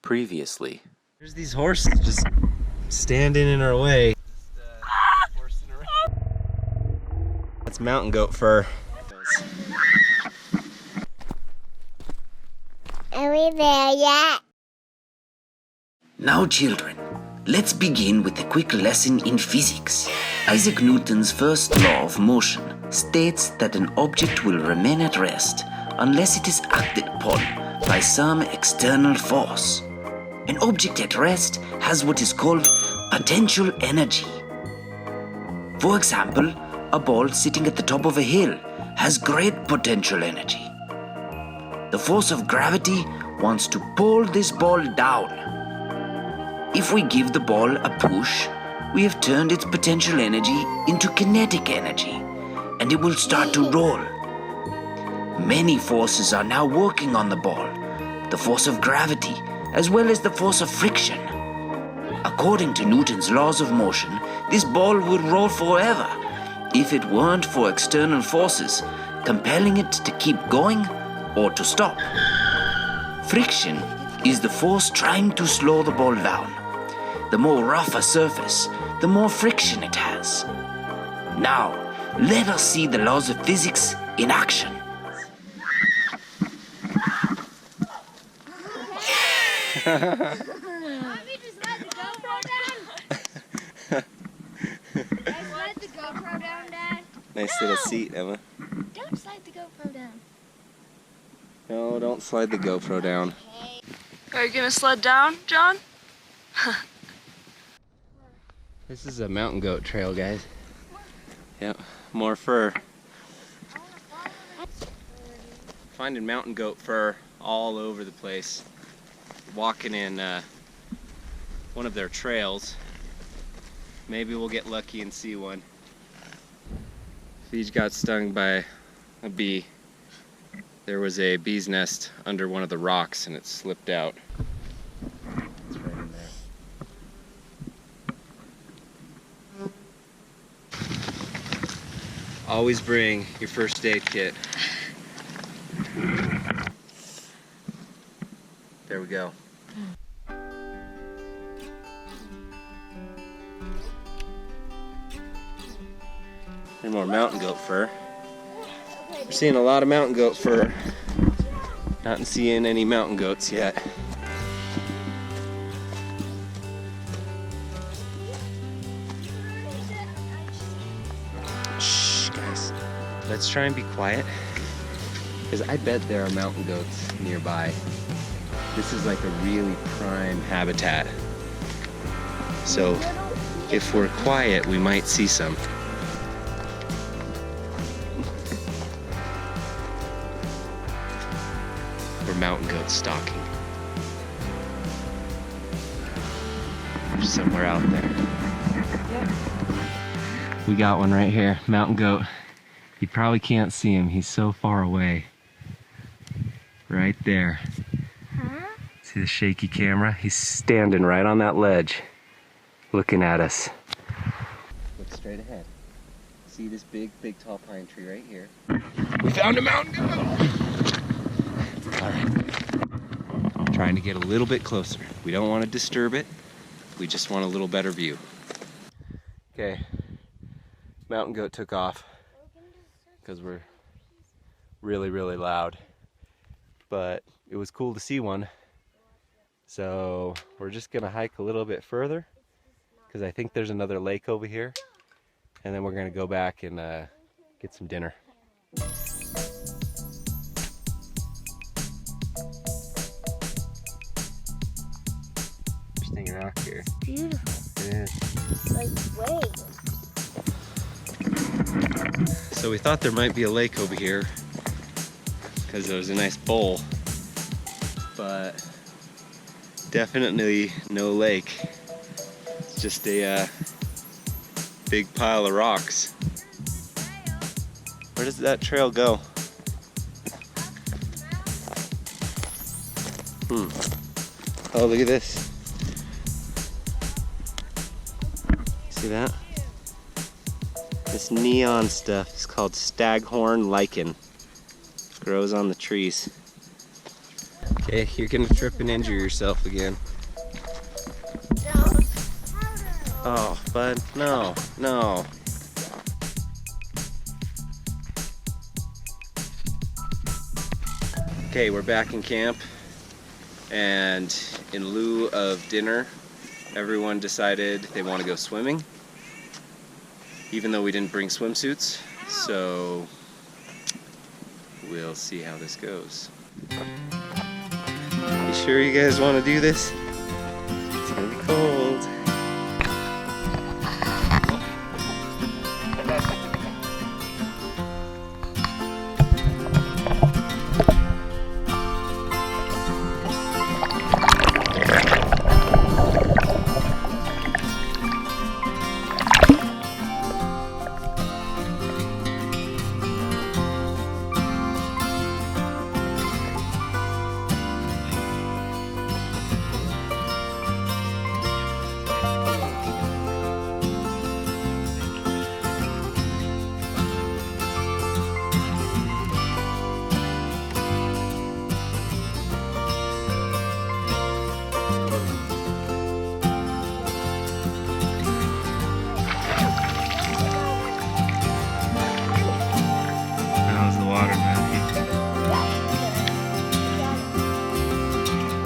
Previously. There's these horses just standing in our way. That's mountain goat fur. Are we there yet? Now, children, let's begin with a quick lesson in physics. Isaac Newton's first law of motion states that an object will remain at rest unless it is acted upon by some external force. An object at rest has what is called potential energy. For example, a ball sitting at the top of a hill has great potential energy. The force of gravity wants to pull this ball down. If we give the ball a push, we have turned its potential energy into kinetic energy, and it will start to roll. Many forces are now working on the ball. The force of gravity, as well as the force of friction. According to Newton's laws of motion, this ball would roll forever if it weren't for external forces compelling it to keep going or to stop. Friction is the force trying to slow the ball down. The more rough a surface, the more friction it has. Now, let us see the laws of physics in action. Want me to slide the GoPro down? Guys, slide the GoPro down, Dad. Nice little seat, Emma. Don't slide the GoPro down. No, don't slide the GoPro down. Are you gonna sled down, John? This is a mountain goat trail, guys. Yep, more fur. Finding mountain goat fur all over the place. Walking in one of their trails. Maybe we'll get lucky and see one. Fij got stung by a bee. There was a bee's nest under one of the rocks and it slipped out. It's right in there. Always bring your first aid kit. There we go. There's more mountain goat fur. We're seeing a lot of mountain goat fur. Not seeing any mountain goats yet. Shh, guys. Let's try and be quiet. Because I bet there are mountain goats nearby. This is like a really prime habitat. So if we're quiet, we might see some. We're mountain goat stalking. There's somewhere out there. Yep. We got one right here, mountain goat. You probably can't see him, he's so far away. Right there. Huh? See the shaky camera? He's standing right on that ledge, looking at us. Look straight ahead. See this big tall pine tree right here? We found a mountain goat! All right. Trying to get a little bit closer. We don't want to disturb it. We just want a little better view. Okay. Mountain goat took off because we're really loud. But it was cool to see one. So we're just gonna hike a little bit further because I think there's another lake over here. And then we're gonna go back and get some dinner. Interesting rock here. Beautiful. It is. Like waves. So we thought there might be a lake over here because there was a nice bowl, but definitely no lake. It's just a big pile of rocks. Where does that trail go? Oh, look at this. See that? This neon stuff is called staghorn lichen. Grows on the trees. Okay, Hey, you're gonna trip and injure yourself again. Oh, bud, no, no. Okay, we're back in camp, and in lieu of dinner, everyone decided they want to go swimming, even though we didn't bring swimsuits, so we'll see how this goes. You sure you guys want to do this? It's gonna be cold.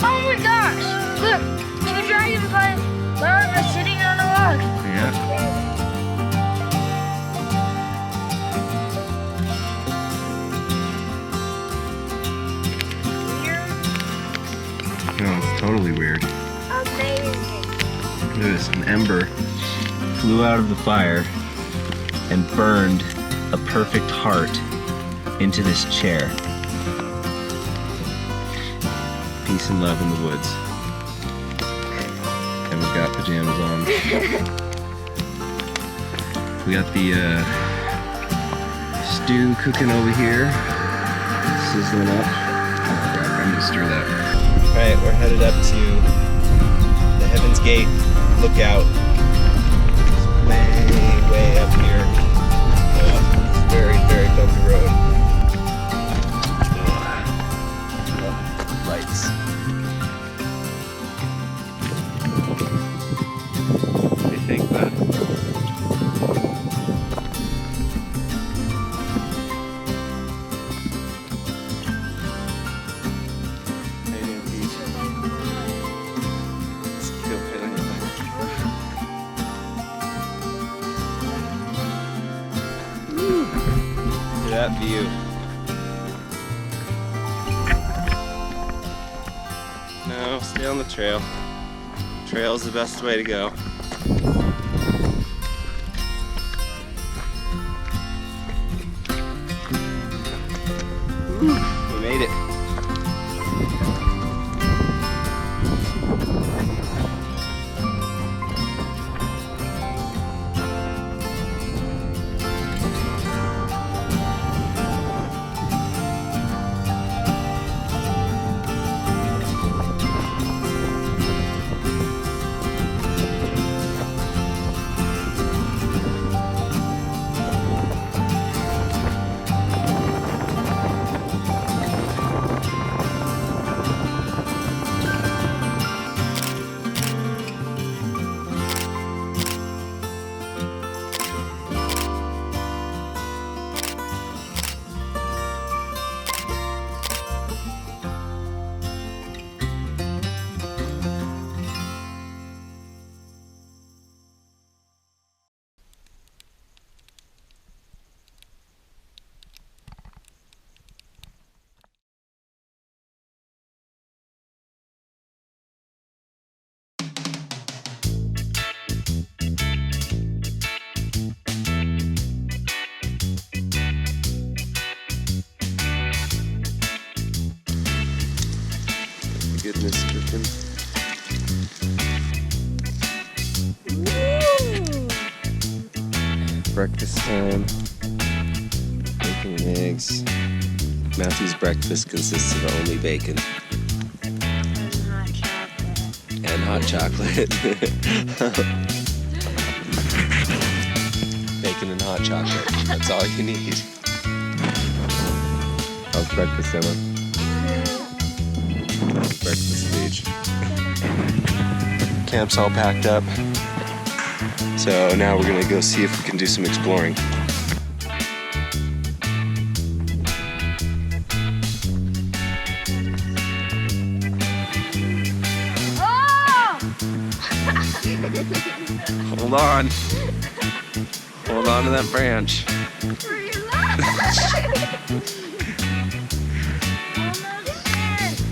Oh my gosh! Look, the dragonfly larva sitting on a log. Yeah. No, it's totally weird. Amazing. Look at this, an ember flew out of the fire and burned a perfect heart into this chair. Peace and love in the woods. And we've got pajamas on. We got the stew cooking over here, sizzling up. Oh crap, I'm gonna stir that. Alright, we're headed up to the Heaven's Gate lookout. It's way up here. Very, very bumpy road. Lights. What do you think, bud? How you doing, Peach? Still feeling it. Look at that view. No, stay on the trail. Trail's the best way to go. Woo, we made it. Goodness cooking. Breakfast time. Bacon and eggs. Matthew's breakfast consists of only bacon. And hot chocolate. Bacon and hot chocolate. That's all you need. How's breakfast, Emma? breakfast stage. Camp's all packed up. So now we're gonna go see if we can do some exploring. Oh! Hold on. Hold on to that branch.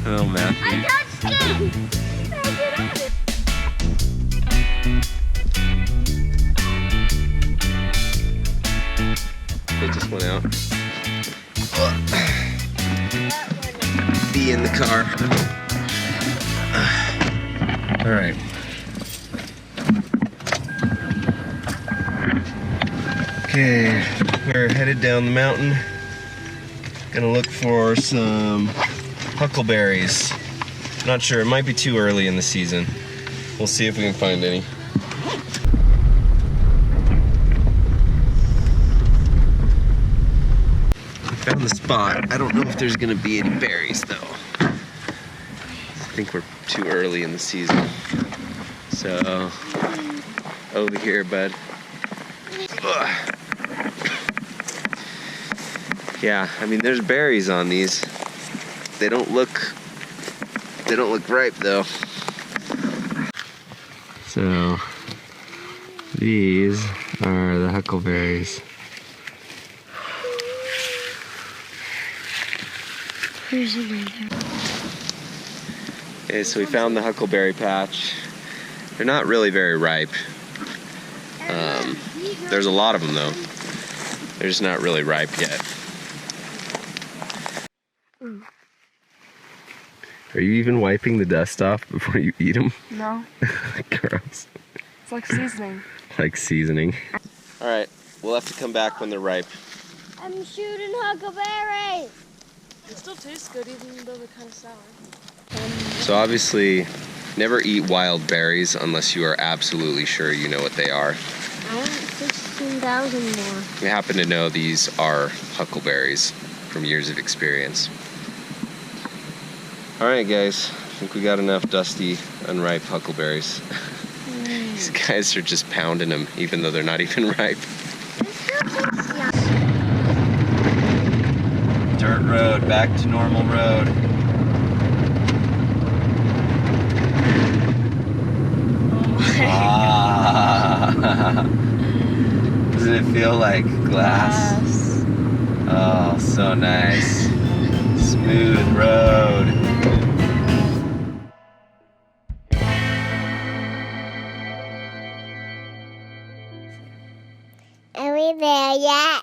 Oh, Matthew. I touched it! Get out of it! They just went out. Be in the car. All right. Okay, we're headed down the mountain. Gonna look for some huckleberries. Not sure, it might be too early in the season. We'll see if we can find any. Found the spot. I don't know if there's gonna be any berries though. I think we're too early in the season. So, over here, bud. Ugh. Yeah, I mean there's berries on these. They don't look ripe though. So, these are the huckleberries. Okay, so we found the huckleberry patch. They're not really very ripe. There's a lot of them though. They're just not really ripe yet. Are you even wiping the dust off before you eat them? No. Gross. It's like seasoning. Like seasoning. All right, we'll have to come back when they're ripe. I'm shooting huckleberries! It still tastes good even though they're kind of sour. So obviously, never eat wild berries unless you are absolutely sure you know what they are. I want 16,000 more. We happen to know these are huckleberries from years of experience. All right, guys, I think we got enough dusty, unripe huckleberries. These guys are just pounding them, even though they're not even ripe. Dirt road, back to normal road. Does it feel like glass? Oh, so nice. Smooth road. Are we there yet?